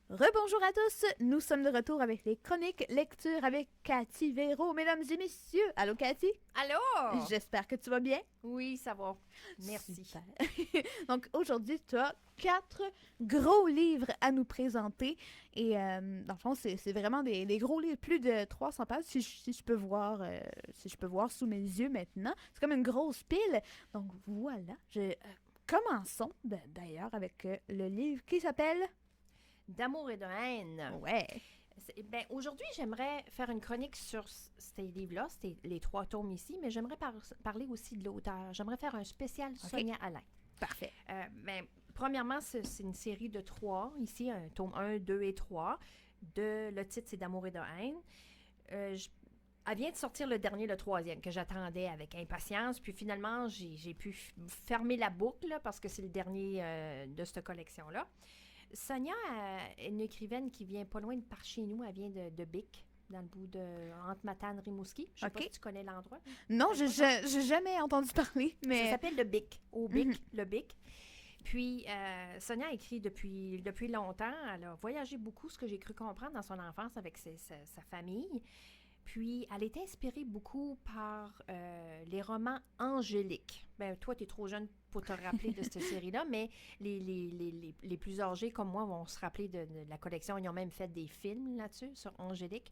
Rebonjour à tous, nous sommes de retour avec les chroniques lecture avec Cathy Véro, mesdames et messieurs. Allô Cathy? Allô? J'espère que tu vas bien. Oui, ça va. Merci. Super. Donc aujourd'hui, tu as 4 gros livres à nous présenter. Et dans le fond, c'est vraiment des gros livres, plus de 300 pages, si je peux voir, si je peux voir sous mes yeux maintenant. C'est comme une grosse pile. Donc voilà, commençons d'ailleurs avec le livre qui s'appelle... D'amour et de haine. Ouais. Ben, aujourd'hui, j'aimerais faire une chronique sur ces livres-là, c'est les 3 tomes ici, mais j'aimerais parler aussi de l'auteur. J'aimerais faire un spécial Sonia Alain. Parfait. Ben, premièrement, c'est une série de 3, ici, un tome 1, 2 et 3. Le titre, c'est D'amour et de haine. Elle vient de sortir le dernier, le 3e, que j'attendais avec impatience. Puis finalement, j'ai pu fermer la boucle là, parce que c'est le dernier de cette collection-là. Sonia est une écrivaine qui vient pas loin de par chez nous. Elle vient de Bic, dans le bout de entre Matane et Rimouski. Je sais pas si tu connais l'endroit. Non, j'ai jamais entendu parler, mais... Ça s'appelle le Bic, au Bic, le Bic. Puis, Sonia a écrit depuis longtemps. Elle a voyagé beaucoup, ce que j'ai cru comprendre dans son enfance avec sa famille. Puis, elle est inspirée beaucoup par les romans angéliques. Ben, toi, tu es trop jeune pour te rappeler de cette série-là, mais les plus âgés comme moi vont se rappeler de la collection. Ils ont même fait des films là-dessus, sur Angélique.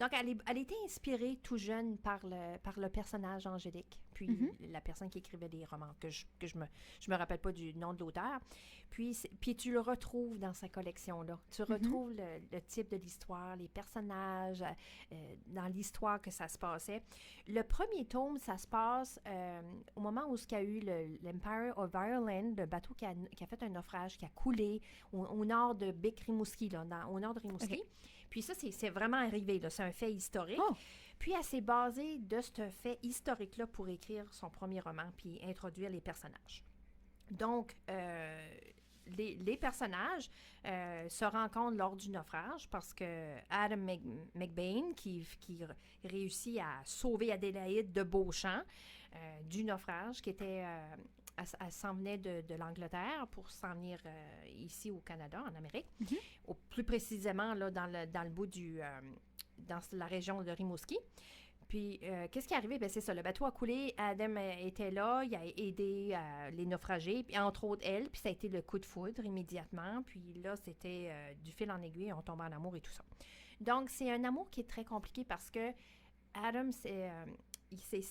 Donc, elle était inspirée tout jeune par le personnage Angélique, puis la personne qui écrivait des romans, que je me rappelle pas du nom de l'auteur. Puis tu le retrouves dans sa collection-là. Tu retrouves le type de l'histoire, les personnages, dans l'histoire que ça se passait. Le premier tome, ça se passe au moment où il y a eu l'Empire of Ireland, le bateau qui a fait un naufrage, qui a coulé au nord de Bic Rimouski, là, au nord de Rimouski. Okay. Puis ça, c'est vraiment arrivé, là. C'est un fait historique. Oh. Puis elle s'est basée de ce fait historique-là pour écrire son premier roman puis introduire les personnages. Donc, les personnages se rencontrent lors du naufrage parce que Adam McBain, qui réussit à sauver Adélaïde de Beauchamp du naufrage, qui était... Elle s'en venait de l'Angleterre pour s'en venir ici au Canada, en Amérique. Plus précisément, là, dans le bout dans la région de Rimouski. Puis, qu'est-ce qui est arrivé? Bien, c'est ça, le bateau a coulé, Adam était là, il a aidé les naufragés, puis entre autres elle, puis ça a été le coup de foudre immédiatement, puis là, c'était du fil en aiguille, on tombe en amour et tout ça. Donc, c'est un amour qui est très compliqué parce que Adam, c'est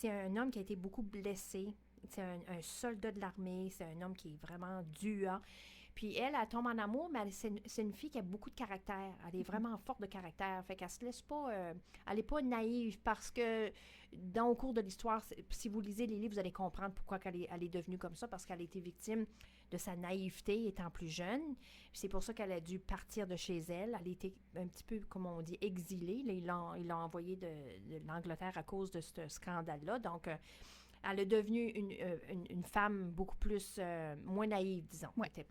un homme qui a été beaucoup blessé. C'est un soldat de l'armée, c'est un homme qui est vraiment dur. Puis elle tombe en amour, mais c'est une fille qui a beaucoup de caractère. Elle est vraiment forte de caractère. Fait qu'elle se laisse pas... elle n'est pas naïve parce que au cours de l'histoire, si vous lisez les livres, vous allez comprendre pourquoi elle est devenue comme ça, parce qu'elle a été victime de sa naïveté étant plus jeune. Puis c'est pour ça qu'elle a dû partir de chez elle. Elle a été un petit peu, comme on dit, exilée. Là, ils l'ont envoyée de l'Angleterre à cause de ce scandale-là. Donc... elle est devenue une femme beaucoup plus, moins naïve, disons. Ouais. Elle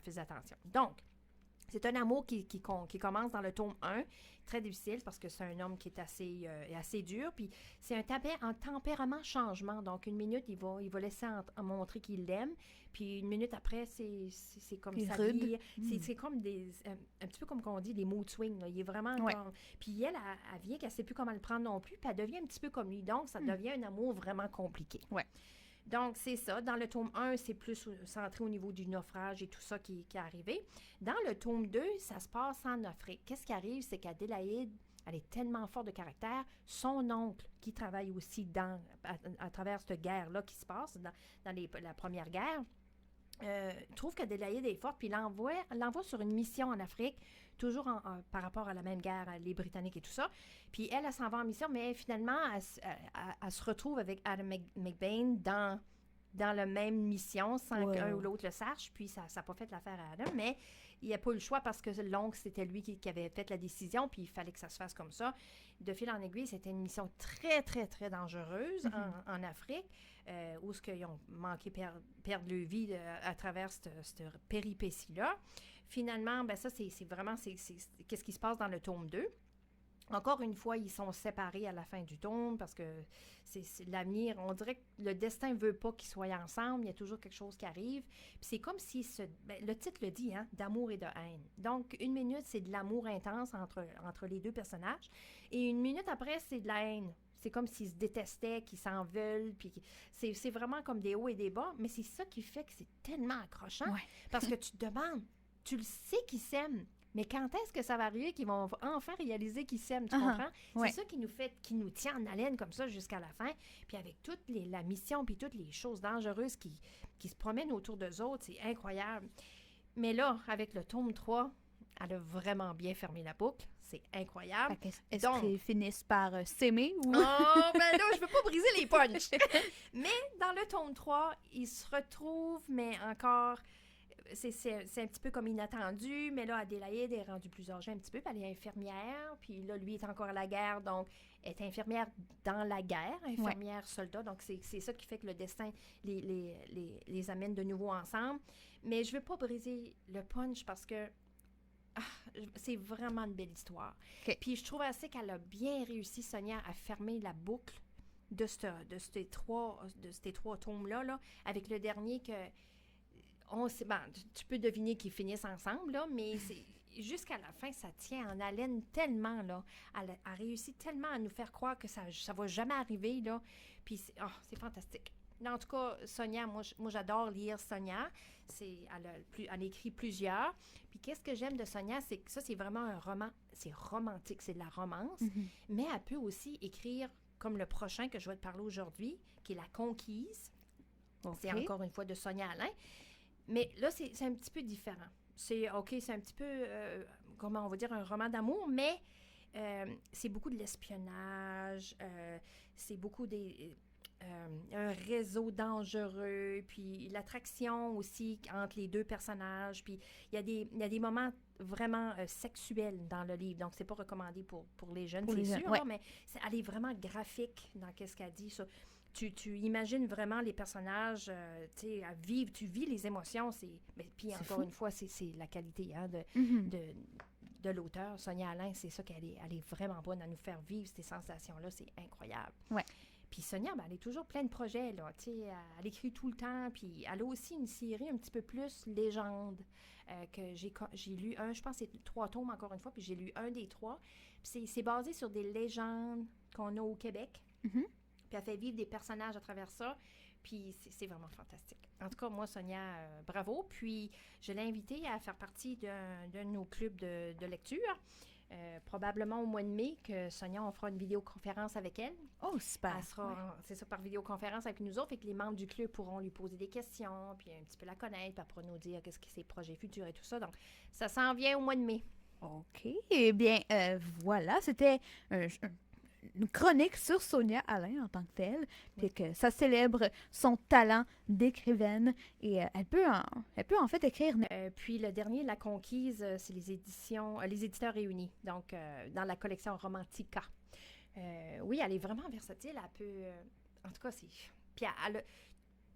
faisait attention. Donc, c'est un amour qui commence dans le tome 1, très difficile parce que c'est un homme qui est assez dur. Puis c'est un tempérament changement. Donc, une minute, il va laisser montrer qu'il l'aime. Puis une minute après, c'est comme ça. C'est comme un petit peu comme on dit, des mood swings. Là. Il est vraiment comme... Puis elle vient qu'elle ne sait plus comment le prendre non plus. Puis elle devient un petit peu comme lui. Donc, ça devient un amour vraiment compliqué. Ouais. Donc, c'est ça. Dans le tome 1, c'est plus centré au niveau du naufrage et tout ça qui est arrivé. Dans le tome 2, ça se passe en Afrique. Qu'est-ce qui arrive? C'est qu'Adélaïde, elle est tellement forte de caractère. Son oncle, qui travaille aussi à travers cette guerre-là qui se passe, dans la première guerre, trouve qu'Adélaïde est forte, puis l'envoie sur une mission en Afrique, toujours par rapport à la même guerre, les Britanniques et tout ça. Puis elle s'en va en mission, mais finalement, elle se retrouve avec Adam McBain dans la même mission, sans qu'un ou l'autre le sache. Puis ça n'a pas fait l'affaire à Adam, mais il n'y a pas eu le choix parce que l'oncle, c'était lui qui avait fait la décision, puis il fallait que ça se fasse comme ça. De fil en aiguille, c'était une mission très, très, très dangereuse en Afrique, où ils ont manqué perdre leur vie à travers cette péripétie-là. Finalement, ben ça, c'est vraiment qu'est-ce qui se passe dans le tome 2. Encore une fois, ils sont séparés à la fin du tome parce que c'est l'avenir. On dirait que le destin ne veut pas qu'ils soient ensemble. Il y a toujours quelque chose qui arrive. Puis c'est comme si, le titre le dit, hein, d'amour et de haine. Donc, 1 minute, c'est de l'amour intense entre les deux personnages. Et 1 minute après, c'est de la haine. C'est comme s'ils se détestaient, qu'ils s'en veulent. Puis c'est vraiment comme des hauts et des bas. Mais c'est ça qui fait que c'est tellement accrochant. Ouais. Parce que tu te demandes, tu le sais qu'ils s'aiment. Mais quand est-ce que ça va arriver qu'ils vont enfin réaliser qu'ils s'aiment, tu comprends? Ouais. C'est ça qui nous tient en haleine comme ça jusqu'à la fin. Puis avec toute la mission, puis toutes les choses dangereuses qui se promènent autour d'eux autres, c'est incroyable. Mais là, avec le tome 3, elle a vraiment bien fermé la boucle. C'est incroyable. Est-ce qu'ils finissent par s'aimer ou... Oh, ben là, je veux pas briser les punchs. Mais dans le tome 3, ils se retrouvent, mais encore... C'est un petit peu comme inattendu, mais là, Adélaïde est rendue plus âgée un petit peu, puis elle est infirmière, puis là, lui est encore à la guerre, donc elle est infirmière dans la guerre, infirmière soldat, donc c'est ça qui fait que le destin les amène de nouveau ensemble. Mais je veux pas briser le punch parce que c'est vraiment une belle histoire. Okay. Puis je trouve assez qu'elle a bien réussi, Sonia, à fermer la boucle de ces trois tomes-là, là, avec le dernier que... tu peux deviner qu'ils finissent ensemble, là, mais jusqu'à la fin, ça tient en haleine tellement, là. Elle a réussi tellement à nous faire croire que ça va jamais arriver, là. Puis c'est fantastique. En tout cas, Sonia, moi j'adore lire Sonia. Elle écrit plusieurs. Puis qu'est-ce que j'aime de Sonia, c'est que ça, c'est vraiment un roman. C'est romantique, c'est de la romance. Mm-hmm. Mais elle peut aussi écrire comme le prochain que je vais te parler aujourd'hui, qui est La Conquise. Okay. C'est encore une fois de Sonia Alain. Mais là, c'est un petit peu différent. C'est un petit peu, comment on va dire, un roman d'amour, mais c'est beaucoup de l'espionnage, c'est beaucoup un réseau dangereux, puis l'attraction aussi entre les deux personnages, puis il y a des moments vraiment sexuels dans le livre, donc c'est pas recommandé pour les jeunes, c'est sûr, ouais. Là, mais elle est vraiment graphique dans ce qu'elle dit, ça. Tu imagines vraiment les personnages, tu vis les émotions. Puis encore une fois, c'est la qualité de l'auteur, Sonia Alain, c'est ça elle est vraiment bonne à nous faire vivre ces sensations-là, c'est incroyable. Ouais. Puis Sonia, elle est toujours plein de projets, là, elle écrit tout le temps, puis elle a aussi une série un petit peu plus légende, que j'ai lu je pense que c'est 3 tomes encore une fois, puis j'ai lu un des 3, puis c'est basé sur des légendes qu'on a au Québec. Mm-hmm. Puis elle fait vivre des personnages à travers ça. Puis c'est vraiment fantastique. En tout cas, moi, Sonia, bravo. Puis je l'ai invitée à faire partie d'un de nos clubs de lecture. Probablement au mois de mai, que Sonia, on fera une vidéoconférence avec elle. Oh, super! Elle sera, c'est ça, par vidéoconférence avec nous autres. Et que les membres du club pourront lui poser des questions, puis un petit peu la connaître, puis elle pourra nous dire qu'est-ce que ses projets futurs et tout ça. Donc, ça s'en vient au mois de mai. OK. Eh bien, voilà, c'était une chronique sur Sonia Alain en tant que telle, puis que ça célèbre son talent d'écrivaine et elle peut en fait écrire. Puis le dernier, La Conquise, c'est les éditeurs réunis, donc dans la collection Romantica. Oui, elle est vraiment versatile, elle peut... en tout cas, c'est...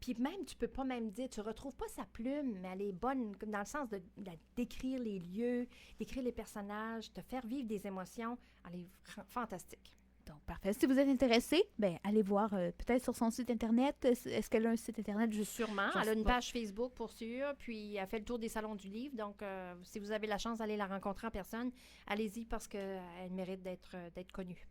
Puis même, tu peux pas même dire, tu retrouves pas sa plume, mais elle est bonne dans le sens de décrire les lieux, décrire les personnages, te faire vivre des émotions. Elle est fantastique. Donc, parfait. Si vous êtes intéressé, allez voir peut-être sur son site Internet. Est-ce qu'elle a un site Internet? Sûrement. Elle a une page Facebook, pour sûr. Puis, elle fait le tour des salons du livre. Donc, si vous avez la chance d'aller la rencontrer en personne, allez-y parce qu'elle mérite d'être connue.